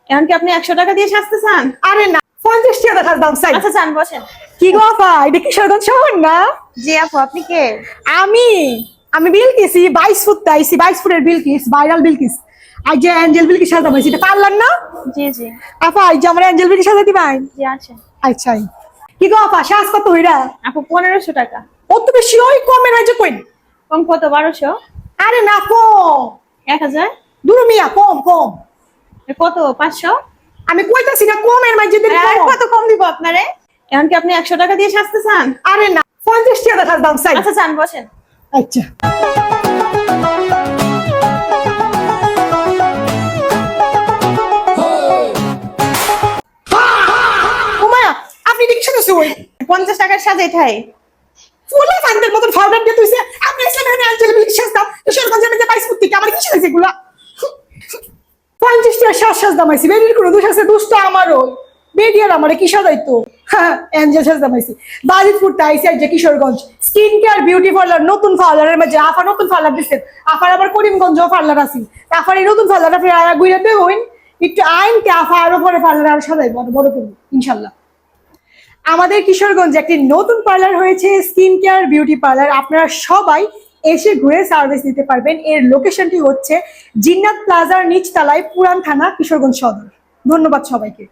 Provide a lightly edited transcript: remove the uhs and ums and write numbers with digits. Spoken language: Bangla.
এখন কি আপনি 100 টাকা দিয়ে সাজতে চান? আরে না, 50 টাকা দেখার দাম চাই। আচ্ছা চান, বসেন। কি গো আপা, এটা কিশোরগঞ্জ শহর না? জি আপু, আপনি কে? আমি আমি বিলকিস, 22 ফুট আইছি, 22 ফুটের বিলকিস, ভাইরাল বিলকিস। আই যে অ্যাঞ্জেল বিলকিস সাজাম হয়েছি, এটা পারলাম না জি জি আপা? এই যে আমার অ্যাঞ্জেল বিলকিস সাজাতে পাই? জি আছে। আচ্ছা, কি গো আপা, সাজ কত হইরা? আপু 1500 টাকা। অত বেশি ওই কমের মাঝে কইন। কম কত? 1200? আরে না, কম। 1000? দুরু মিয়া, কম কম। কত? 500? আমি কইতাছি না, কমের মাঝে দিন। আর কত কম দিব আপনারে? এখন কি আপনি 100 টাকা দিয়ে সাজতে চান? আরে না, 50 টাকা দেখার দাম চাই। আচ্ছা চান, বসেন। আচ্ছা, ওমায়া, আপনি ঠিক শুনেছো? ওই 50 টাকার সাজাই ঠাই। ফুলা ফান্ডের মতন ফাউডার দিয়ে তুইছে। আপনি ইসলামে আমি আঞ্চলিক বিলকিস সাজতাম, কিশোরগঞ্জের মধ্যে 22 ফুট থেকে আমার কিছু হয়েছে এগুলা? 50 টাকা সাজ দাম আইছি, বেরির কোনো দোষ আছে? দোষ তো আমারও। বেরিয়ার আমারে কি সাজাইতো? হ্যাঁ, অ্যাঞ্জেল সাজ দাম আইছি। বাজিতপুরটা আইছি আর যে Kishoreganj skin care beauty parlour, নতুন পার্লারের মাঝে আফা নতুন পার্লার দিচ্ছেন। আফার আবার করিমগঞ্জ পার্লার আছে। আফার এই নতুন পার্লার আপনি ঘুরে দেখুন, একটু আইনকে আফা আরো পরে পার্লার আরো সাজাইবো, আরো বড় করবো ইনশাল্লাহ। আমাদের কিশোরগঞ্জে একটি নতুন পার্লার হয়েছে, স্কিন কেয়ার বিউটি পার্লার। আপনারা সবাই এসে ঘুরে সার্ভিস নিতে পারবেন। এর লোকেশনটি হচ্ছে জিন্নাত প্লাজার নিচতলায়, পুরান থানা, কিশোরগঞ্জ সদর। ধন্যবাদ সবাইকে।